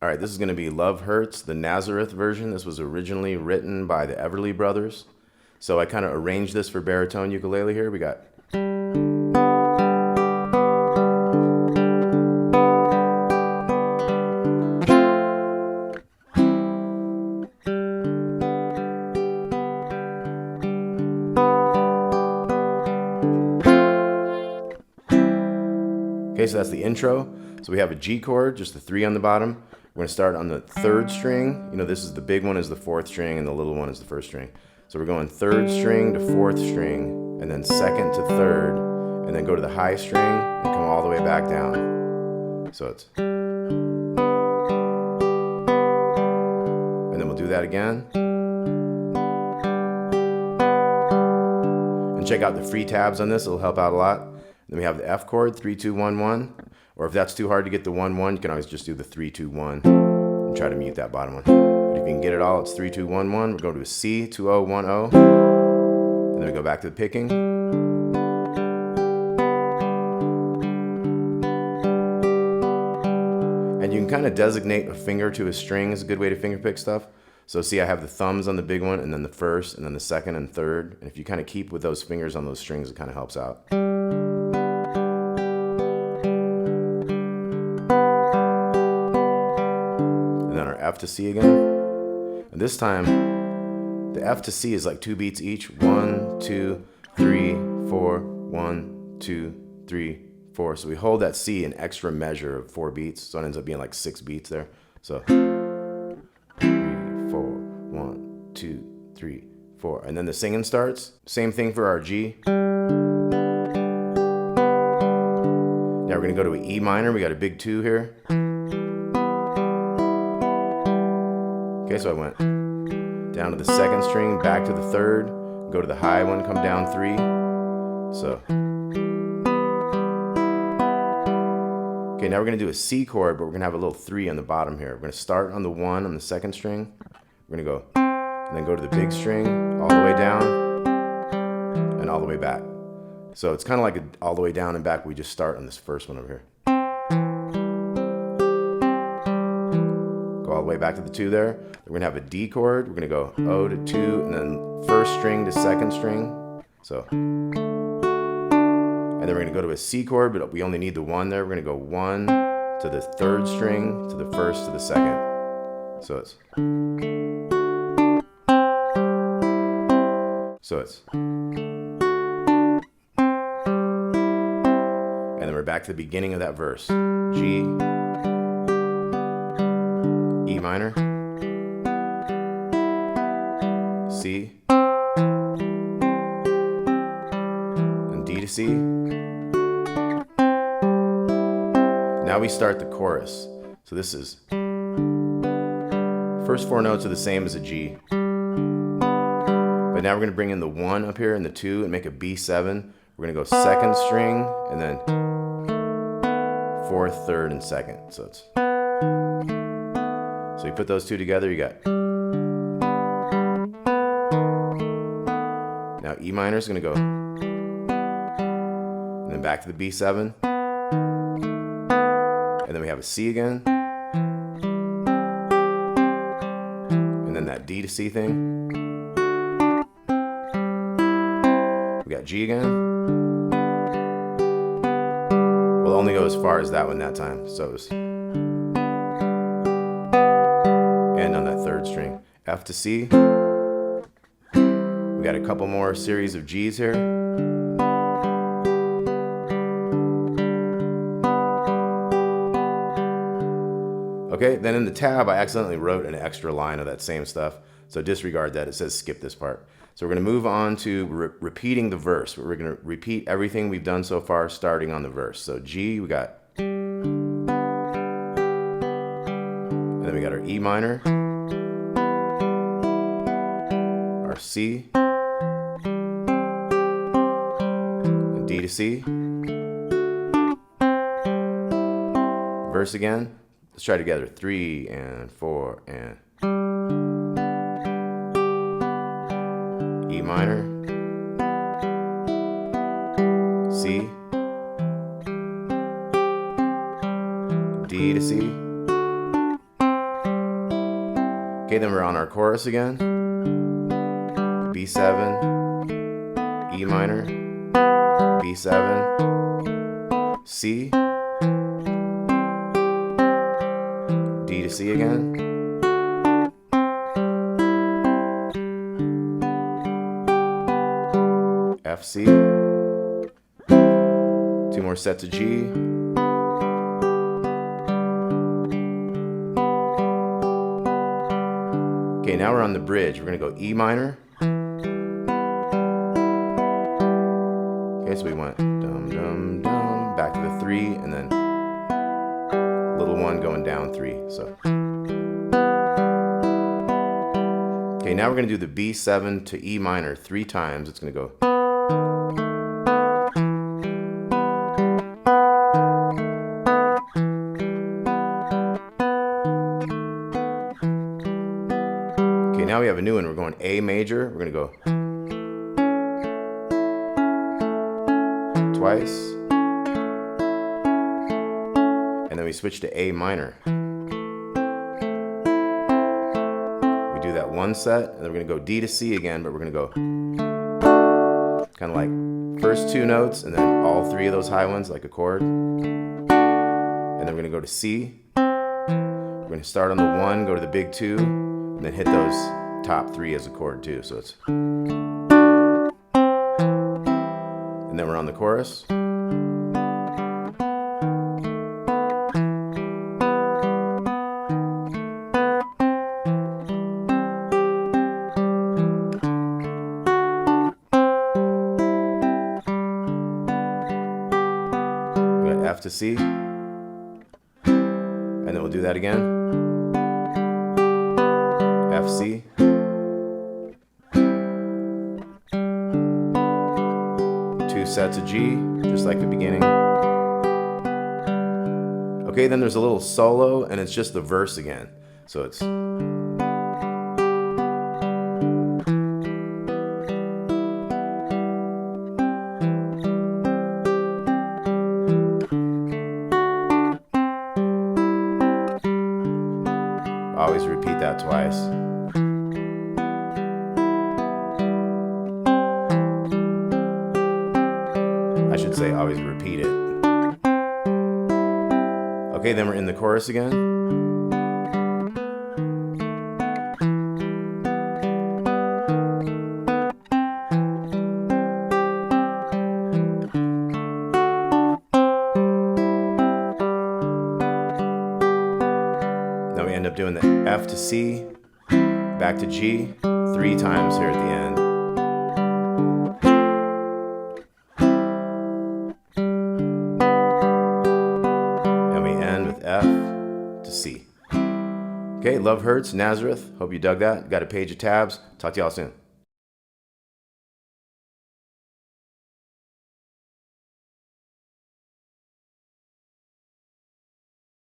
All right, this is going to be Love Hurts, the Nazareth version. This was originally written by the Everly Brothers. So I kind of arranged this for baritone ukulele here. We got... Okay, so that's the intro. So we have a G chord, just the 3 on the bottom. We're going to start on the 3rd string. You know, this is the big one is the 4th string and the little one is the 1st string. So we're going 3rd string to 4th string and then 2nd to 3rd and then go to the high string and come all the way back down. So it's... And then we'll do that again. And check out the free tabs on this, it'll help out a lot. Then we have the F chord, 3, 2, 1, 1. Or if that's too hard to get the 1, 1, you can always just do the 3, 2, 1 and try to mute that bottom one. But if you can get it all, it's 3, 2, 1, 1. We're going to a C, 2, 0, 1, 0. And then we go back to the picking. And you can kind of designate a finger to a string is a good way to finger pick stuff. So see, I have the thumbs on the big one, and then the 1st, and then the 2nd and 3rd. And if you kind of keep with those fingers on those strings, it kind of helps out. F to C again. And this time, the F to C is like 2 beats each. 1, 2, 3, 4, 1, 2, 3, 4. So we hold that C an extra measure of 4 beats. So it ends up being like 6 beats there. So 3, 4, 1, 2, 3, 4. And then the singing starts. Same thing for our G. Now we're going to go to an E minor. We got a big 2 here. Okay, so I went down to the 2nd string, back to the 3rd, go to the high one, come down 3. So. Okay, now we're going to do a C chord, but we're going to have a little 3 on the bottom here. We're going to start on the 1 on the 2nd string. We're going to go, and then go to the big string, all the way down, and all the way back. So it's kind of like all the way down and back. We just start on this first one over here. All the way back to the 2 there. We're going to have a D chord. We're going to go O to 2 and then 1st string to 2nd string. So. And then we're going to go to a C chord, but we only need the 1 there. We're going to go 1 to the 3rd string to the 1st to the 2nd. So it's. And then we're back to the beginning of that verse. G. E minor, C, and D to C. Now we start the chorus. So this is, first 4 notes are the same as a G. But now we're going to bring in the 1 up here and the 2 and make a B7. We're going to go 2nd string and then 4th, 3rd, and 2nd. So it's... So you put those 2 together, you got. Now E minor is going to go. And then back to the B7. And then we have a C again. And then that D to C thing. We got G again. We'll only go as far as that one that time. So it's. And on that 3rd string, F to C. We got a couple more series of G's here. Okay, then in the tab, I accidentally wrote an extra line of that same stuff. So disregard that, it says skip this part. So we're gonna move on to repeating the verse. We're gonna repeat everything we've done so far, starting on the verse. So G, we got. And then we got our E minor, our C, and D to C. Verse again. Let's try together. 3 and 4 and E minor, C, D to C, Okay, then we're on our chorus again. B7, E minor, B7, C, D to C again, F, C, 2 more sets of G, okay, now we're on the bridge. We're going to go E minor. Okay, so we went dum dum dum, back to the 3, and then little 1 going down 3. So okay, now we're going to do the B7 to E minor 3 times. It's going to go. Okay, now we have a new one. We're going A major. We're going to go twice. And then we switch to A minor. We do that 1 set, and then we're going to go D to C again, but we're going to go kind of like first 2 notes, and then all 3 of those high ones like a chord. And then we're going to go to C. We're going to start on the 1, go to the big 2, and then hit those top 3 as a chord too. So it's, and then we're on the chorus. We got F to C, and then we'll do that again. F, C, two sets of G, just like the beginning. Okay, then there's a little solo, and it's just the verse again. So it's always repeat that twice. I should say always repeat it. Okay, then we're in the chorus again. Now we end up doing the F to C, back to G, 3 times here at the end. F to C. Okay, Love Hurts, Nazareth. Hope you dug that. Got a page of tabs. Talk to y'all soon.